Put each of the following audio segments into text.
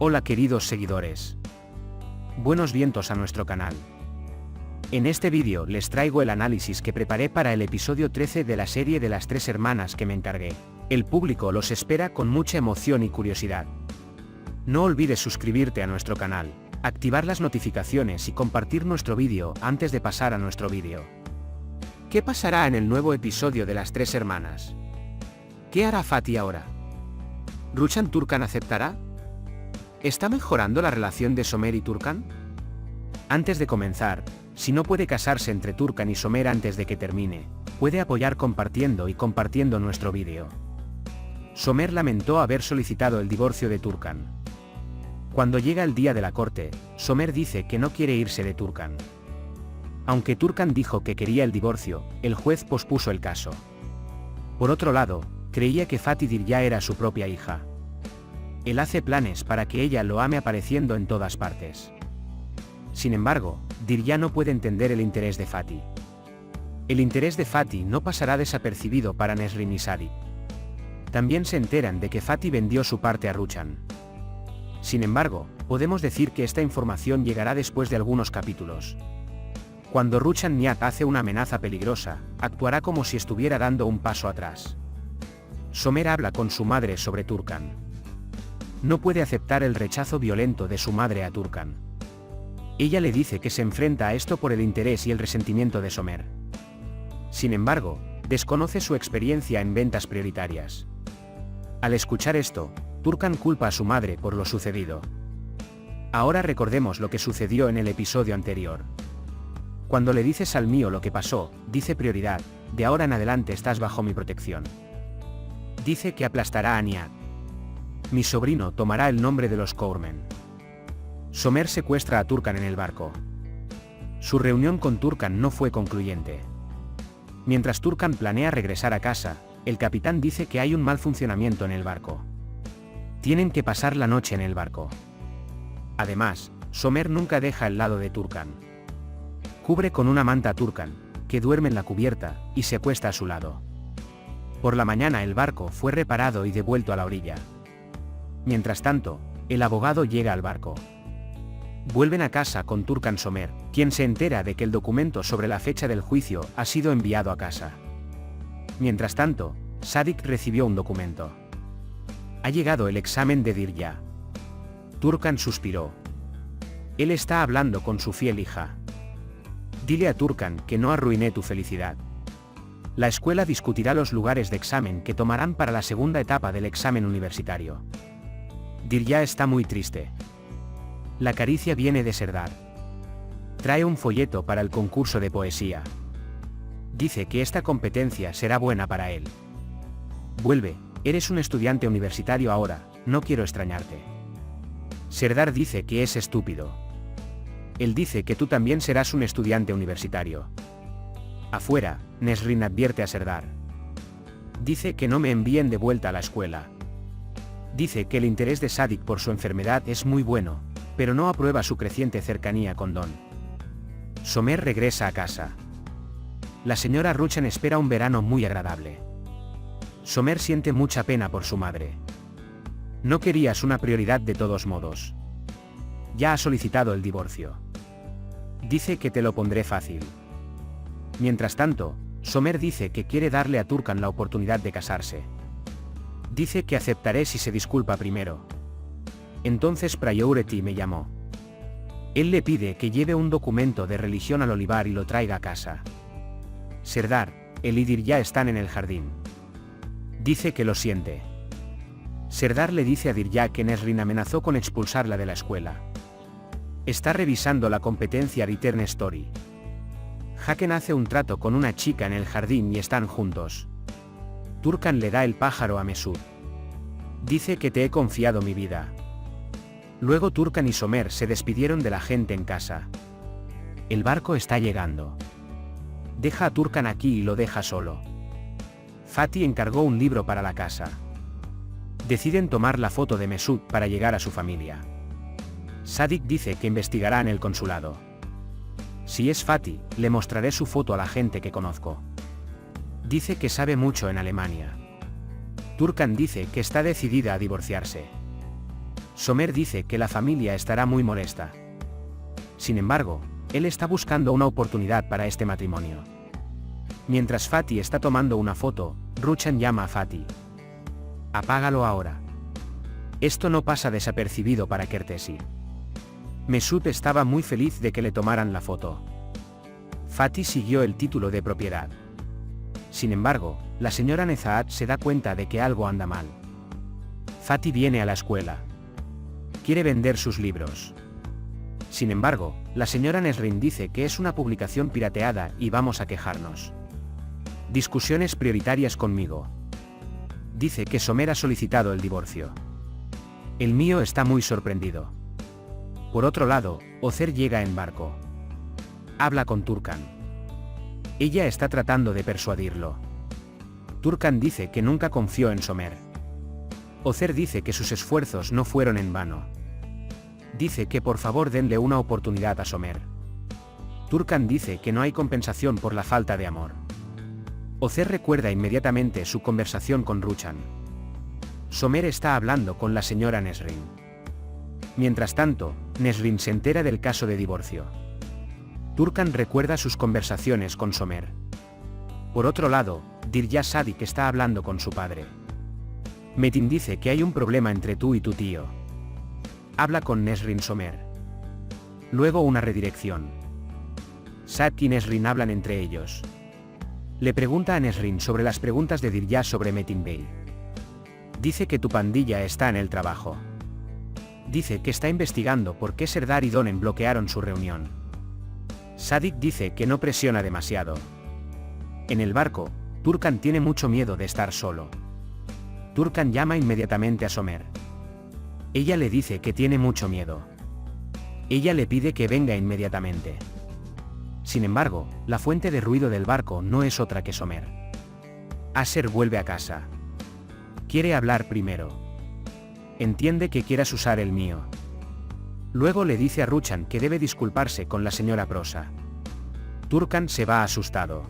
Hola queridos seguidores. Buenos vientos a nuestro canal. En este vídeo les traigo el análisis que preparé para el episodio 13 de la serie de las tres hermanas que me encargué. El público los espera con mucha emoción y curiosidad. No olvides suscribirte a nuestro canal, activar las notificaciones y compartir nuestro vídeo antes de pasar a nuestro vídeo. ¿Qué pasará en el nuevo episodio de las tres hermanas? ¿Qué hará Fatih ahora? ¿Ruchan Turkan aceptará? ¿Está mejorando la relación de Somer y Turkan? Antes de comenzar, si no puede casarse entre Turkan y Somer antes de que termine, puede apoyar compartiendo nuestro vídeo. Somer lamentó haber solicitado el divorcio de Turkan. Cuando llega el día de la corte, Somer dice que no quiere irse de Turkan. Aunque Turkan dijo que quería el divorcio, el juez pospuso el caso. Por otro lado, creía que Fatih Dirya era su propia hija. Él hace planes para que ella lo ame apareciendo en todas partes. Sin embargo, Dirya no puede entender el interés de Fatih. El interés de Fatih no pasará desapercibido para Nesrin y Sadik. También se enteran de que Fatih vendió su parte a Ruchan. Sin embargo, podemos decir que esta información llegará después de algunos capítulos. Cuando Ruchan Nihat hace una amenaza peligrosa, actuará como si estuviera dando un paso atrás. Somer habla con su madre sobre Turkan. No puede aceptar el rechazo violento de su madre a Turkan. Ella le dice que se enfrenta a esto por el interés y el resentimiento de Somer. Sin embargo, desconoce su experiencia en ventas prioritarias. Al escuchar esto, Turkan culpa a su madre por lo sucedido. Ahora recordemos lo que sucedió en el episodio anterior. Cuando le dices al mío lo que pasó, dice prioridad, de ahora en adelante estás bajo mi protección. Dice que aplastará a Nihat. Mi sobrino tomará el nombre de los Courmen. Somer secuestra a Turkan en el barco. Su reunión con Turkan no fue concluyente. Mientras Turkan planea regresar a casa, el capitán dice que hay un mal funcionamiento en el barco. Tienen que pasar la noche en el barco. Además, Somer nunca deja el lado de Turkan. Cubre con una manta a Turkan, que duerme en la cubierta, y se acuesta a su lado. Por la mañana el barco fue reparado y devuelto a la orilla. Mientras tanto, el abogado llega al barco. Vuelven a casa con Turkan Somer, quien se entera de que el documento sobre la fecha del juicio ha sido enviado a casa. Mientras tanto, Sadik recibió un documento. Ha llegado el examen de Dirya. Turkan suspiró. Él está hablando con su fiel hija. Dile a Turkan que no arruiné tu felicidad. La escuela discutirá los lugares de examen que tomarán para la segunda etapa del examen universitario. Dirya está muy triste. La caricia viene de Serdar. Trae un folleto para el concurso de poesía. Dice que esta competencia será buena para él. Vuelve, eres un estudiante universitario ahora, no quiero extrañarte. Serdar dice que es estúpido. Él dice que tú también serás un estudiante universitario. Afuera, Nesrin advierte a Serdar. Dice que no me envíen de vuelta a la escuela. Dice que el interés de Sadik por su enfermedad es muy bueno, pero no aprueba su creciente cercanía con Don. Somer regresa a casa. La señora Ruchan espera un verano muy agradable. Somer siente mucha pena por su madre. No querías una prioridad de todos modos. Ya ha solicitado el divorcio. Dice que te lo pondré fácil. Mientras tanto, Somer dice que quiere darle a Turkan la oportunidad de casarse. Dice que aceptaré si se disculpa primero. Entonces Priority me llamó. Él le pide que lleve un documento de religión al olivar y lo traiga a casa. Serdar, él y Dirya están en el jardín. Dice que lo siente. Serdar le dice a Dirya que Nesrin amenazó con expulsarla de la escuela. Está revisando la competencia Return Story. Haken hace un trato con una chica en el jardín y están juntos. Turkan le da el pájaro a Mesut. Dice que te he confiado mi vida. Luego Turkan y Somer se despidieron de la gente en casa. El barco está llegando. Deja a Turkan aquí y lo deja solo. Fatih encargó un libro para la casa. Deciden tomar la foto de Mesut para llegar a su familia. Sadik dice que investigará en el consulado. Si es Fatih, le mostraré su foto a la gente que conozco. Dice que sabe mucho en Alemania. Turkan dice que está decidida a divorciarse. Somer dice que la familia estará muy molesta. Sin embargo, él está buscando una oportunidad para este matrimonio. Mientras Fatih está tomando una foto, Ruchan llama a Fatih. Apágalo ahora. Esto no pasa desapercibido para Kertesi. Mesut estaba muy feliz de que le tomaran la foto. Fatih siguió el título de propiedad. Sin embargo, la señora Nezahat se da cuenta de que algo anda mal. Fatih viene a la escuela. Quiere vender sus libros. Sin embargo, la señora Nesrin dice que es una publicación pirateada y vamos a quejarnos. Discusiones prioritarias conmigo. Dice que Somer ha solicitado el divorcio. El mío está muy sorprendido. Por otro lado, Ozer llega en barco. Habla con Turkan. Ella está tratando de persuadirlo. Turkan dice que nunca confió en Somer. Ozer dice que sus esfuerzos no fueron en vano. Dice que por favor denle una oportunidad a Somer. Turkan dice que no hay compensación por la falta de amor. Ozer recuerda inmediatamente su conversación con Ruchan. Somer está hablando con la señora Nesrin. Mientras tanto, Nesrin se entera del caso de divorcio. Turkan recuerda sus conversaciones con Somer. Por otro lado, Dirya Sadik está hablando con su padre. Metin dice que hay un problema entre tú y tu tío. Habla con Nesrin Somer. Luego una redirección. Sadik y Nesrin hablan entre ellos. Le pregunta a Nesrin sobre las preguntas de Dirya sobre Metin Bey. Dice que tu pandilla está en el trabajo. Dice que está investigando por qué Serdar y Donen bloquearon su reunión. Sadik dice que no presiona demasiado. En el barco, Turkan tiene mucho miedo de estar solo. Turkan llama inmediatamente a Somer. Ella le dice que tiene mucho miedo. Ella le pide que venga inmediatamente. Sin embargo, la fuente de ruido del barco no es otra que Somer. Aser vuelve a casa. Quiere hablar primero. Entiende que quieras usar el mío. Luego le dice a Ruchan que debe disculparse con la señora Prosa. Turkan se va asustado.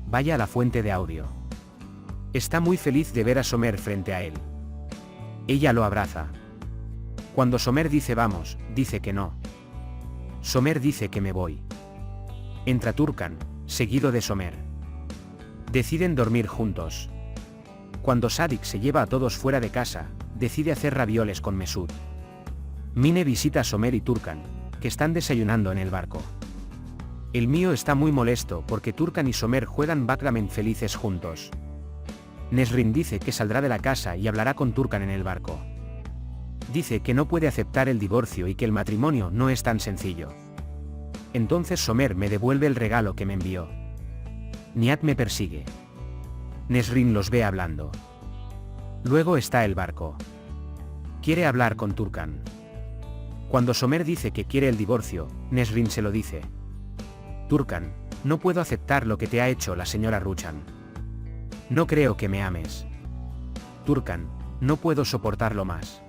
Vaya a la fuente de audio. Está muy feliz de ver a Somer frente a él. Ella lo abraza. Cuando Somer dice vamos, dice que no. Somer dice que me voy. Entra Turkan, seguido de Somer. Deciden dormir juntos. Cuando Sadik se lleva a todos fuera de casa, decide hacer ravioles con Mesut. Mine visita a Somer y Turkan, que están desayunando en el barco. El mío está muy molesto porque Turkan y Somer juegan backgammon felices juntos. Nesrin dice que saldrá de la casa y hablará con Turkan en el barco. Dice que no puede aceptar el divorcio y que el matrimonio no es tan sencillo. Entonces Somer me devuelve el regalo que me envió. Nihat me persigue. Nesrin los ve hablando. Luego está el barco. Quiere hablar con Turkan. Cuando Somer dice que quiere el divorcio, Nesrin se lo dice. Turkan, no puedo aceptar lo que te ha hecho la señora Ruchan. No creo que me ames. Turkan, no puedo soportarlo más.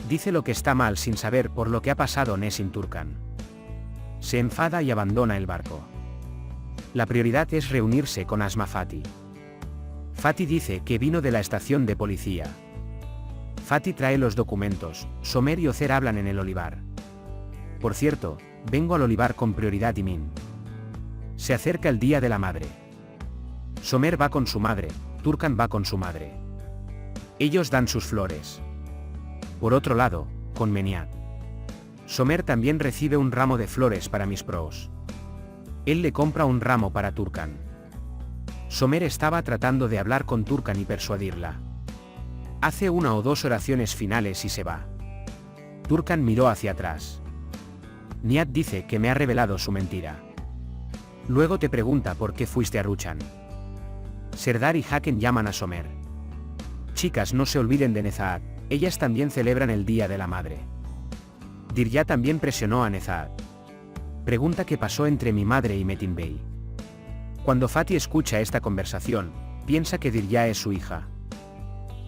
Dice lo que está mal sin saber por lo que ha pasado Nesin Turkan. Se enfada y abandona el barco. La prioridad es reunirse con Asma Fatih. Fatih dice que vino de la estación de policía. Fatih trae los documentos, Somer y Ozer hablan en el olivar. Por cierto, vengo al olivar con prioridad y Min. Se acerca el día de la madre. Somer va con su madre, Turkan va con su madre. Ellos dan sus flores. Por otro lado, con Meniat. Somer también recibe un ramo de flores para mis pros. Él le compra un ramo para Turkan. Somer estaba tratando de hablar con Turkan y persuadirla. Hace una o dos oraciones finales y se va. Turkan miró hacia atrás. Nihat dice que me ha revelado su mentira. Luego te pregunta por qué fuiste a Ruchan. Serdar y Haken llaman a Somer. Chicas, no se olviden de Nezahat, ellas también celebran el Día de la Madre. Dirya también presionó a Nezahat. Pregunta qué pasó entre mi madre y Metin Bey. Cuando Fatih escucha esta conversación, piensa que Dirya es su hija.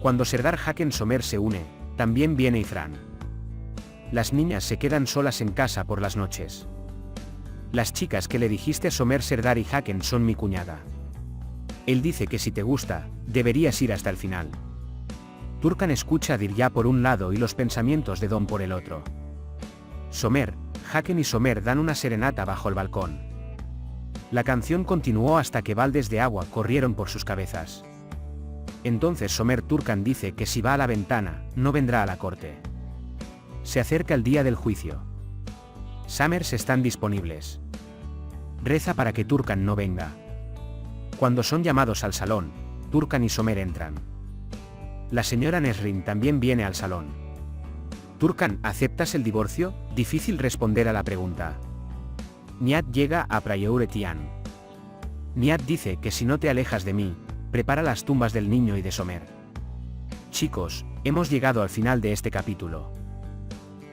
Cuando Serdar Haken Somer se une, también viene Ifran. Las niñas se quedan solas en casa por las noches. Las chicas que le dijiste a Somer, Serdar y Haken son mi cuñada. Él dice que si te gusta, deberías ir hasta el final. Turkan escucha a Dirya por un lado y los pensamientos de Don por el otro. Somer, Haken y Somer dan una serenata bajo el balcón. La canción continuó hasta que baldes de agua corrieron por sus cabezas. Entonces Somer Turkan dice que si va a la ventana, no vendrá a la corte. Se acerca el día del juicio. Summers están disponibles. Reza para que Turkan no venga. Cuando son llamados al salón, Turkan y Somer entran. La señora Nesrin también viene al salón. Turkan, ¿aceptas el divorcio? Difícil responder a la pregunta. Nihat llega a Prayuretian. Nihat dice que si no te alejas de mí, prepara las tumbas del niño y de Somer. Chicos, hemos llegado al final de este capítulo.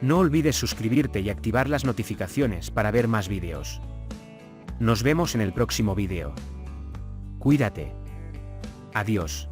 No olvides suscribirte y activar las notificaciones para ver más vídeos. Nos vemos en el próximo vídeo. Cuídate. Adiós.